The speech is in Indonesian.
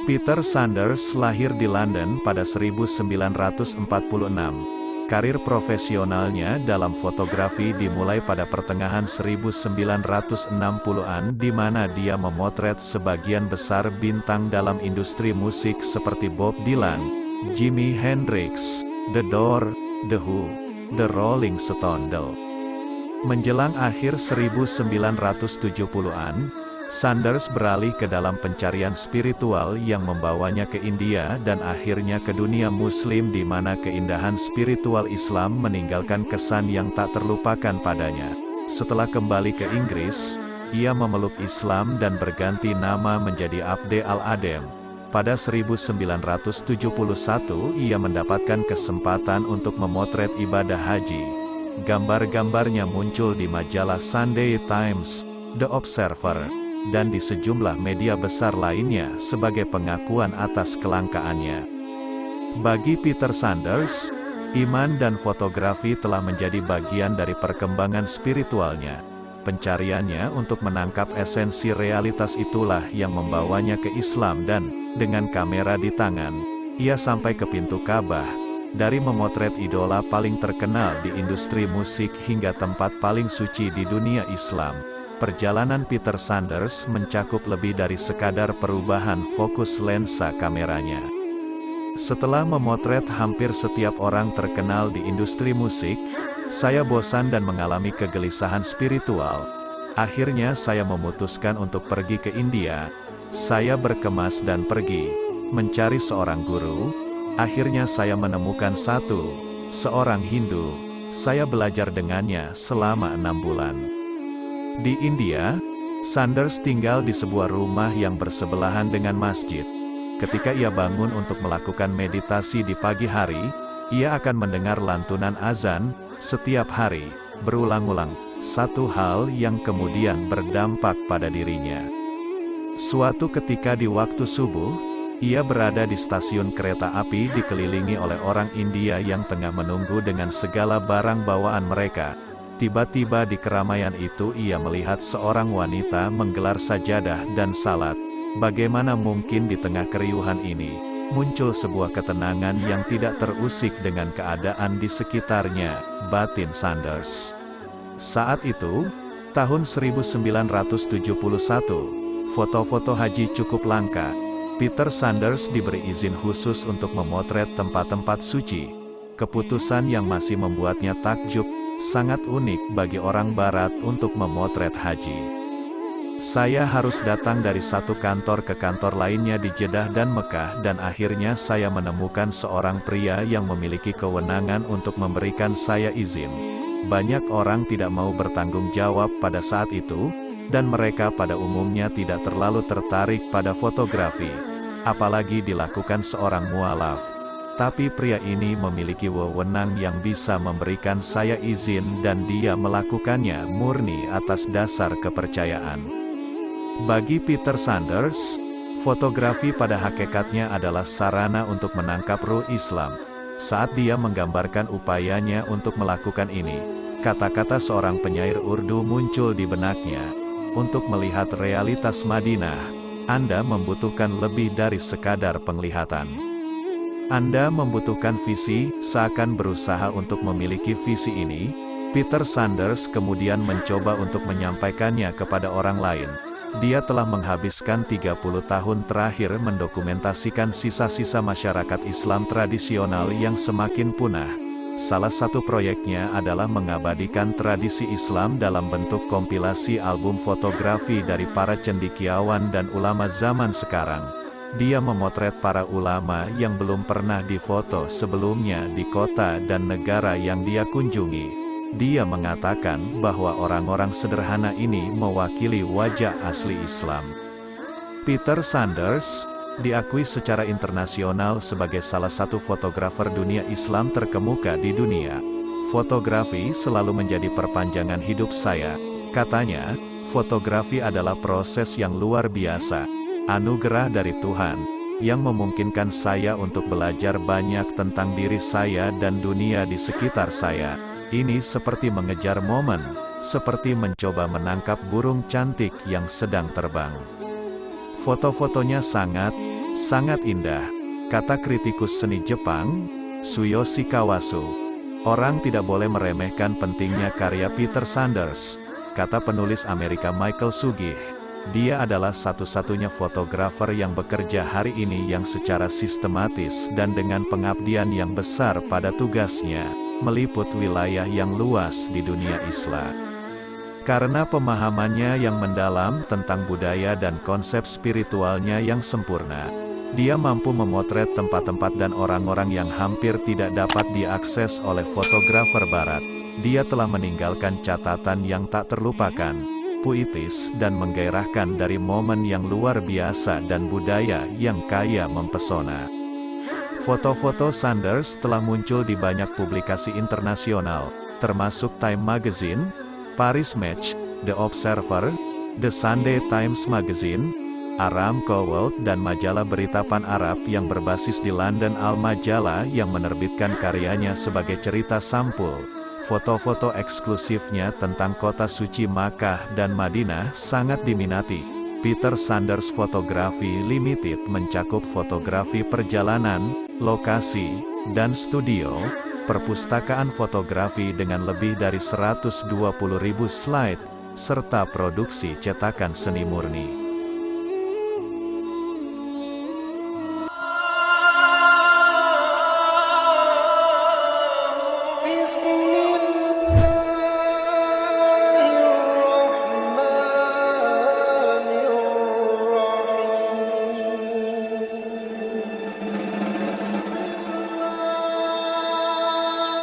Peter Sanders lahir di London pada 1946. Karir profesionalnya dalam fotografi dimulai pada pertengahan 1960-an di mana dia memotret sebagian besar bintang dalam industri musik seperti Bob Dylan, Jimi Hendrix, The Doors, The Who, The Rolling Stones. Menjelang akhir 1970-an, Sanders beralih ke dalam pencarian spiritual yang membawanya ke India dan akhirnya ke dunia Muslim di mana keindahan spiritual Islam meninggalkan kesan yang tak terlupakan padanya. Setelah kembali ke Inggris, ia memeluk Islam dan berganti nama menjadi Abde Al-Adem. Pada 1971 ia mendapatkan kesempatan untuk memotret ibadah haji. Gambar-gambarnya muncul di majalah Sunday Times, The Observer, dan di sejumlah media besar lainnya sebagai pengakuan atas kelangkaannya. Bagi Peter Sanders, iman dan fotografi telah menjadi bagian dari perkembangan spiritualnya. Pencariannya untuk menangkap esensi realitas itulah yang membawanya ke Islam dan, dengan kamera di tangan, ia sampai ke pintu Ka'bah. Dari memotret idola paling terkenal di industri musik hingga tempat paling suci di dunia Islam, perjalanan Peter Sanders mencakup lebih dari sekadar perubahan fokus lensa kameranya. Setelah memotret hampir setiap orang terkenal di industri musik, saya bosan dan mengalami kegelisahan spiritual. Akhirnya saya memutuskan untuk pergi ke India. Saya berkemas dan pergi, mencari seorang guru. Akhirnya saya menemukan seorang Hindu. Saya belajar dengannya selama 6 bulan. Di India, Sanders tinggal di sebuah rumah yang bersebelahan dengan masjid. Ketika ia bangun untuk melakukan meditasi di pagi hari, ia akan mendengar lantunan azan setiap hari, berulang-ulang, satu hal yang kemudian berdampak pada dirinya. Suatu ketika di waktu subuh, ia berada di stasiun kereta api dikelilingi oleh orang India yang tengah menunggu dengan segala barang bawaan mereka. Tiba-tiba di keramaian itu ia melihat seorang wanita menggelar sajadah dan salat. Bagaimana mungkin di tengah keriuhan ini, muncul sebuah ketenangan yang tidak terusik dengan keadaan di sekitarnya, batin Sanders. Saat itu, tahun 1971, foto-foto haji cukup langka. Peter Sanders diberi izin khusus untuk memotret tempat-tempat suci. Keputusan yang masih membuatnya takjub, sangat unik bagi orang barat untuk memotret haji. Saya harus datang dari satu kantor ke kantor lainnya di Jeddah dan Mekah dan akhirnya saya menemukan seorang pria yang memiliki kewenangan untuk memberikan saya izin. Banyak orang tidak mau bertanggung jawab pada saat itu, dan mereka pada umumnya tidak terlalu tertarik pada fotografi, apalagi dilakukan seorang mualaf. Tapi pria ini memiliki wewenang yang bisa memberikan saya izin dan dia melakukannya murni atas dasar kepercayaan. Bagi Peter Sanders, fotografi pada hakikatnya adalah sarana untuk menangkap ruh Islam. Saat dia menggambarkan upayanya untuk melakukan ini, kata-kata seorang penyair Urdu muncul di benaknya. Untuk melihat realitas Madinah, Anda membutuhkan lebih dari sekadar penglihatan. Anda membutuhkan visi. Seakan berusaha untuk memiliki visi ini, Peter Sanders kemudian mencoba untuk menyampaikannya kepada orang lain. Dia telah menghabiskan 30 tahun terakhir mendokumentasikan sisa-sisa masyarakat Islam tradisional yang semakin punah. Salah satu proyeknya adalah mengabadikan tradisi Islam dalam bentuk kompilasi album fotografi dari para cendekiawan dan ulama zaman sekarang. Dia memotret para ulama yang belum pernah difoto sebelumnya di kota dan negara yang dia kunjungi. Dia mengatakan bahwa orang-orang sederhana ini mewakili wajah asli Islam. Peter Sanders diakui secara internasional sebagai salah satu fotografer dunia Islam terkemuka di dunia. Fotografi selalu menjadi perpanjangan hidup saya. Katanya, fotografi adalah proses yang luar biasa, anugerah dari Tuhan, yang memungkinkan saya untuk belajar banyak tentang diri saya dan dunia di sekitar saya. Ini seperti mengejar momen, seperti mencoba menangkap burung cantik yang sedang terbang. Foto-fotonya sangat Sangat indah, kata kritikus seni Jepang, Tsuyoshi Kawasu. Orang tidak boleh meremehkan pentingnya karya Peter Sanders, kata penulis Amerika Michael Sugih. Dia adalah satu-satunya fotografer yang bekerja hari ini yang secara sistematis dan dengan pengabdian yang besar pada tugasnya, meliput wilayah yang luas di dunia Islam. Karena pemahamannya yang mendalam tentang budaya dan konsep spiritualnya yang sempurna, dia mampu memotret tempat-tempat dan orang-orang yang hampir tidak dapat diakses oleh fotografer barat. Dia telah meninggalkan catatan yang tak terlupakan, puitis dan menggairahkan dari momen yang luar biasa dan budaya yang kaya mempesona. Foto-foto Sanders telah muncul di banyak publikasi internasional, termasuk Time Magazine, Paris Match, The Observer, The Sunday Times Magazine, Aramco World dan majalah berita Pan-Arab yang berbasis di London. Al-Majalah yang menerbitkan karyanya sebagai cerita sampul. Foto-foto eksklusifnya tentang kota suci Makkah dan Madinah sangat diminati. Peter Sanders Photography Limited mencakup fotografi perjalanan, lokasi, dan studio, perpustakaan fotografi dengan lebih dari 120.000 slide, serta produksi cetakan seni murni.